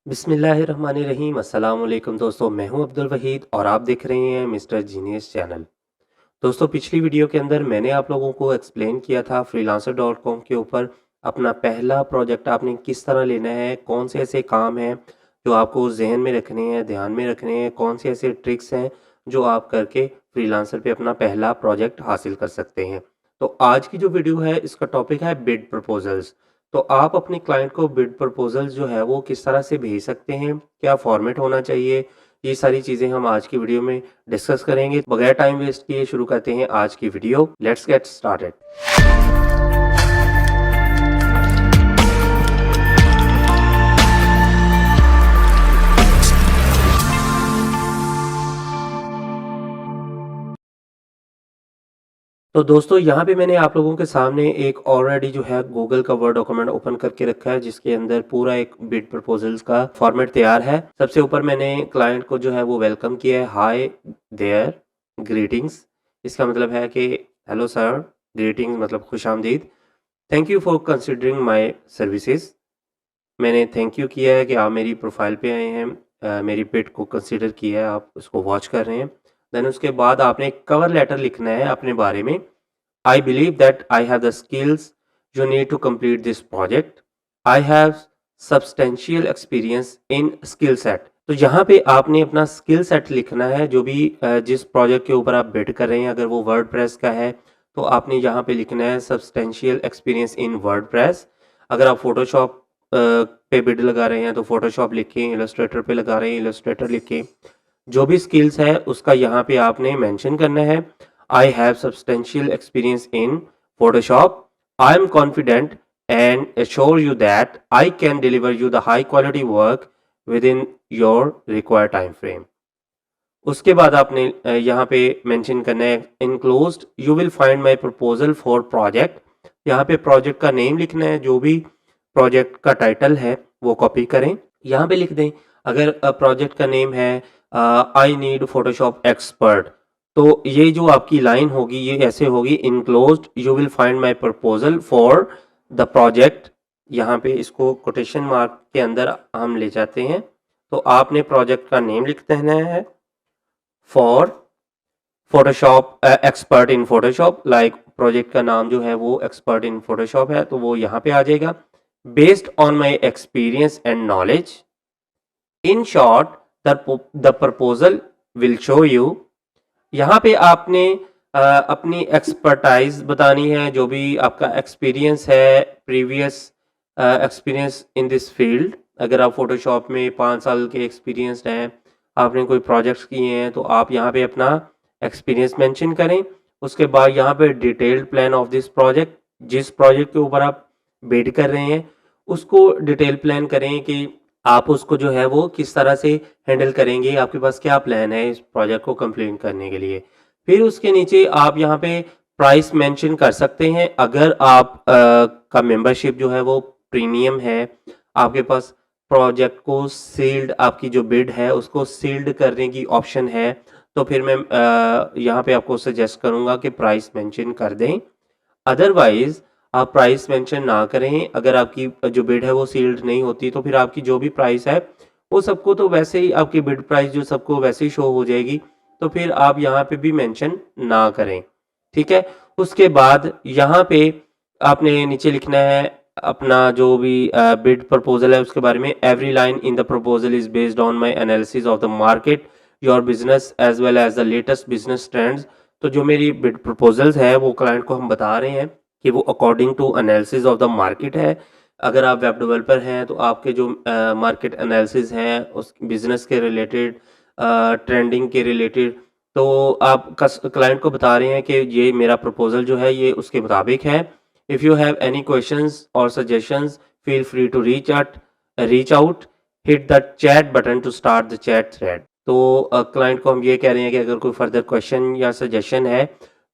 बिस्मिल्लाहिर्रहमानिर्रहीम अस्सलाम वालेकुम दोस्तों, मैं हूं अब्दुल वहीद और आप देख रहे हैं मिस्टर जीनियस चैनल। दोस्तों, पिछली वीडियो के अंदर मैंने आप लोगों को एक्सप्लेन किया था freelancer.com के ऊपर अपना पहला प्रोजेक्ट आपने किस तरह लेना है, कौन से ऐसे काम हैं जो आपको जहन में रखने हैं, ध्यान में रखने हैं, कौन से ऐसे ट्रिक्स हैं जो आप करके फ्रीलांसर पे अपना पहला प्रोजेक्ट हासिल कर सकते हैं। तो आज की जो वीडियो है इसका टॉपिक है बिड प्रपोजल्स। तो आप अपने क्लाइंट को बिड प्रपोजल्स जो है वो किस तरह से भेज सकते हैं, क्या फॉर्मेट होना चाहिए, ये सारी चीज़ें हम आज की वीडियो में डिस्कस करेंगे। बगैर टाइम वेस्ट किए शुरू करते हैं आज की वीडियो। Let's get started. तो दोस्तों, यहाँ पे मैंने आप लोगों के सामने एक ऑलरेडी जो है गूगल का वर्ड डॉक्यूमेंट ओपन करके रखा है, जिसके अंदर पूरा एक बिड प्रपोजल्स का फॉर्मेट तैयार है। सबसे ऊपर मैंने क्लाइंट को जो है वो वेलकम किया है, हाय देयर, ग्रीटिंग्स। इसका मतलब है कि हेलो सर, ग्रीटिंग्स मतलब खुशामदीद, thank you for considering my services. मैंने थैंक यू किया है कि आप मेरी प्रोफाइल पे आए हैं, मेरी बिड को कंसिडर किया है, आप उसको वॉच कर रहे हैं। देन उसके बाद आपने एक कवर लेटर लिखना है अपने बारे में। I believe that I have the skills you need to complete this project. I have substantial experience in skill set. तो यहाँ पे आपने अपना स्किल सेट लिखना है, जो भी जिस प्रोजेक्ट के ऊपर आप बिड कर रहे हैं। अगर वो वर्डप्रेस का है तो आपने यहाँ पे लिखना है सब्सटेंशियल एक्सपीरियंस इन वर्डप्रेस। अगर आप फोटोशॉप पे बिड लगा रहे हैं तो फोटोशॉप लिखें, इलस्ट्रेटर पे लगा रहे हैं इलस्ट्रेटर लिखें। जो भी स्किल्स है उसका यहाँ पे आपने मेंशन करना है। I have substantial experience in Photoshop. I am confident and assure you that I can deliver you the high quality work within your required time frame. उसके बाद आपने यहाँ पे मेंशन करना है enclosed you will find my proposal for project। यहाँ पे project का नेम लिखना है, जो भी प्रोजेक्ट का टाइटल है वो कॉपी करें, यहाँ पे लिख दें। अगर प्रोजेक्ट का नेम है आई नीड फोटोशॉप एक्सपर्ट, तो ये जो आपकी लाइन होगी ये ऐसे होगी, enclosed you will find my proposal for the project. यहाँ पे इसको कोटेशन मार्क के अंदर हम ले जाते हैं। तो आपने प्रोजेक्ट का नेम लिख देना है, for Photoshop expert in Photoshop. Like project का नाम जो है वो एक्सपर्ट इन फोटोशॉप है, तो वो यहाँ पे आ जाएगा। Based on my experience and knowledge, in short the proposal will show you. यहाँ पे आपने अपनी एक्सपर्टाइज बतानी है, जो भी आपका एक्सपीरियंस है, previous experience in this field. अगर आप फोटोशॉप में 5 साल के एक्सपीरियंसड हैं, आपने कोई प्रोजेक्ट्स किए हैं, तो आप यहाँ पे अपना एक्सपीरियंस मेंशन करें। उसके बाद यहाँ पे detailed plan of this project, जिस प्रोजेक्ट के ऊपर आप बिड कर रहे हैं उसको डिटेल प्लान करें कि आप उसको जो है वो किस तरह से हैंडल करेंगे, आपके पास क्या प्लान है इस प्रोजेक्ट को कंप्लीट करने के लिए। फिर उसके नीचे आप यहाँ पे प्राइस मेंशन कर सकते हैं। अगर आप का मेंबरशिप जो है वो प्रीमियम है, आपके पास प्रोजेक्ट को सील्ड, आपकी जो बिड है उसको सील्ड करने की ऑप्शन है, तो फिर मैं यहाँ पे आपको सजेस्ट करूँगा कि प्राइस मेंशन कर दें। अदरवाइज आप प्राइस मेंशन ना करें। अगर आपकी जो बिड है वो सील्ड नहीं होती तो फिर आपकी जो भी प्राइस है वो सबको तो वैसे ही, आपकी बिड प्राइस जो सबको वैसे ही शो हो जाएगी, तो फिर आप यहाँ पे भी मेंशन ना करें, ठीक है। उसके बाद यहाँ पे आपने नीचे लिखना है अपना जो भी बिड प्रपोजल है उसके बारे में। Every line in the proposal is based on my analysis of the market, your business as well as the latest business trends. तो जो मेरी बिड प्रपोजल्स है वो क्लाइंट को हम बता रहे हैं कि वो according to analysis of the market है। अगर आप वेब डेवलपर हैं तो आपके जो मार्केट एनालिसिस हैं उस बिजनेस के रिलेटेड, ट्रेंडिंग के रिलेटेड, तो आप क्लाइंट को बता रहे हैं कि ये मेरा प्रपोजल जो है ये उसके मुताबिक है। If you have any questions और suggestions feel free to reach out, hit the chat button to start the chat thread. तो क्लाइंट को हम ये कह रहे हैं कि अगर कोई फर्दर क्वेश्चन या सजेशन है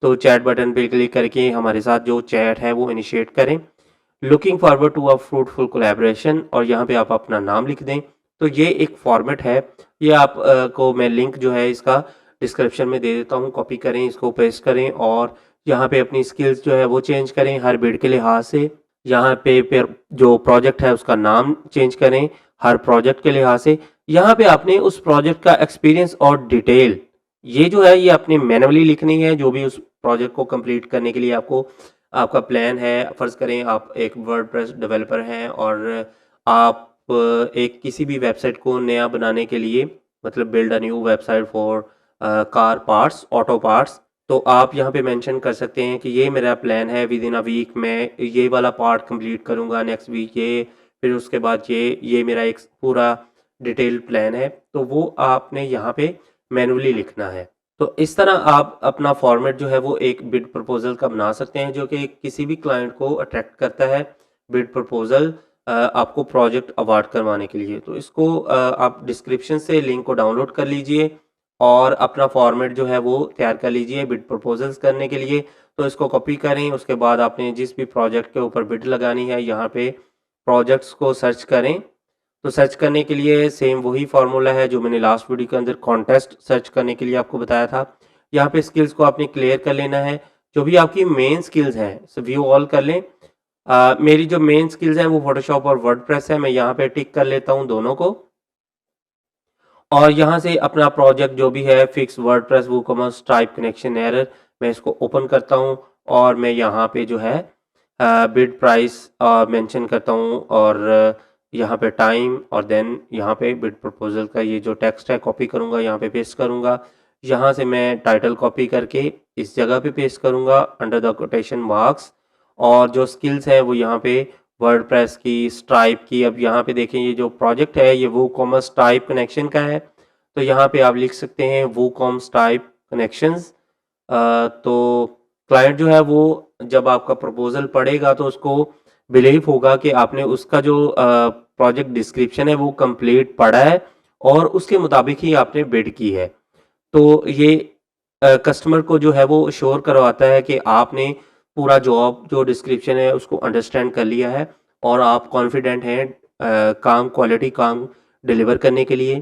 तो चैट बटन पे क्लिक करके हमारे साथ जो चैट है वो इनिशिएट करें। Looking forward to a fruitful collaboration, और यहाँ पे आप अपना नाम लिख दें। तो ये एक फॉर्मेट है, ये आप को मैं लिंक जो है इसका डिस्क्रिप्शन में दे देता हूँ, कॉपी करें, इसको पेस्ट करें और यहाँ पे अपनी स्किल्स जो है वो चेंज करें हर बिड के लिहाज से। यहाँ पे फिर जो प्रोजेक्ट है उसका नाम चेंज करें, हर प्रोजेक्ट के लिहाज से। यहाँ पे आपने उस प्रोजेक्ट का एक्सपीरियंस और डिटेल ये जो है ये आपने मैन्युअली लिखनी है, जो भी उस प्रोजेक्ट को कंप्लीट करने के लिए आपको आपका प्लान है। फ़र्ज़ करें आप एक वर्डप्रेस डेवलपर हैं और आप एक किसी भी वेबसाइट को नया बनाने के लिए मतलब build a new website for car parts, auto parts, तो आप यहाँ पे मेंशन कर सकते हैं कि ये मेरा प्लान है, विद इन अ वीक मैं ये वाला पार्ट कंप्लीट करूँगा, नेक्स्ट वीक ये, फिर उसके बाद ये मेरा एक पूरा डिटेल प्लान है। तो वो आपने यहाँ पे मैन्युअली लिखना है। तो इस तरह आप अपना फॉर्मेट जो है वो एक बिड प्रपोज़ल का बना सकते हैं, जो कि किसी भी क्लाइंट को अट्रैक्ट करता है। बिड प्रपोज़ल आपको प्रोजेक्ट अवार्ड करवाने के लिए। तो इसको आप डिस्क्रिप्शन से लिंक को डाउनलोड कर लीजिए और अपना फॉर्मेट जो है वो तैयार कर लीजिए बिड प्रपोज़ल्स करने के लिए। तो इसको कॉपी करें, उसके बाद आपने जिस भी प्रोजेक्ट के ऊपर बिड लगानी है, यहाँ पे प्रोजेक्ट्स को सर्च करें। तो सर्च करने के लिए सेम वही फ़ॉर्मूला है जो मैंने लास्ट वीडियो के अंदर कॉन्टेस्ट सर्च करने के लिए आपको बताया था। यहाँ पे स्किल्स को आपने क्लियर कर लेना है। जो भी आपकी मेन स्किल्स हैं, व्यू ऑल कर लें। मेरी जो मेन स्किल्स हैं वो फ़ोटोशॉप और वर्डप्रेस है। मैं यहाँ पे टिक कर लेता हूँ दोनों को। और यहाँ से अपना प्रोजेक्ट जो भी है fix WordPress WooCommerce type connection error, मैं इसको ओपन करता हूँ और मैं यहाँ पे जो है बिड प्राइस मेंशन करता हूँ और यहाँ पे टाइम और देन यहाँ पे बिड प्रपोजल का ये जो टेक्स्ट है कॉपी करूँगा, यहाँ पे पेस्ट करूँगा। यहाँ से मैं टाइटल कॉपी करके इस जगह पे पेस्ट करूँगा अंडर द कोटेशन मार्क्स, और जो स्किल्स है वो यहाँ पे वर्डप्रेस की, स्ट्राइप की। अब यहाँ पे देखें ये जो प्रोजेक्ट है ये वूकॉमर्स टाइप कनेक्शन का है, तो यहाँ पे आप लिख सकते हैं वूकॉम्स टाइप कनेक्शंस। तो क्लाइंट जो है वो जब आपका प्रपोजल पढ़ेगा तो उसको बिलीव होगा कि आपने उसका जो प्रोजेक्ट डिस्क्रिप्शन है वो कंप्लीट पढ़ा है और उसके मुताबिक ही आपने बिड की है। तो ये कस्टमर को जो है वो श्योर करवाता है कि आपने पूरा जॉब जो डिस्क्रिप्शन है उसको अंडरस्टैंड कर लिया है और आप कॉन्फिडेंट हैं काम क्वालिटी काम डिलीवर करने के लिए।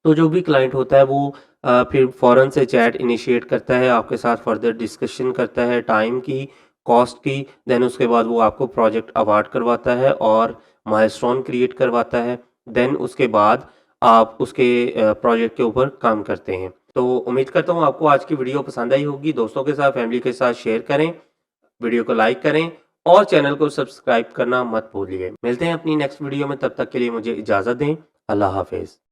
तो जो भी क्लाइंट होता है वो फिर फ़ौरन से चैट इनिशिएट करता है, आपके साथ फर्दर डिस्कशन करता है टाइम की, कॉस्ट की, देन उसके बाद वो आपको प्रोजेक्ट अवार्ड करवाता है और माइलस्टोन क्रिएट करवाता है। देन उसके बाद आप उसके प्रोजेक्ट के ऊपर काम करते हैं। तो उम्मीद करता हूँ आपको आज की वीडियो पसंद आई होगी। दोस्तों के साथ, फैमिली के साथ शेयर करें, वीडियो को लाइक करें और चैनल को सब्सक्राइब करना मत भूलिए। मिलते हैं अपनी नेक्स्ट वीडियो में, तब तक के लिए मुझे इजाज़त दें। अल्लाह हाफ़िज़।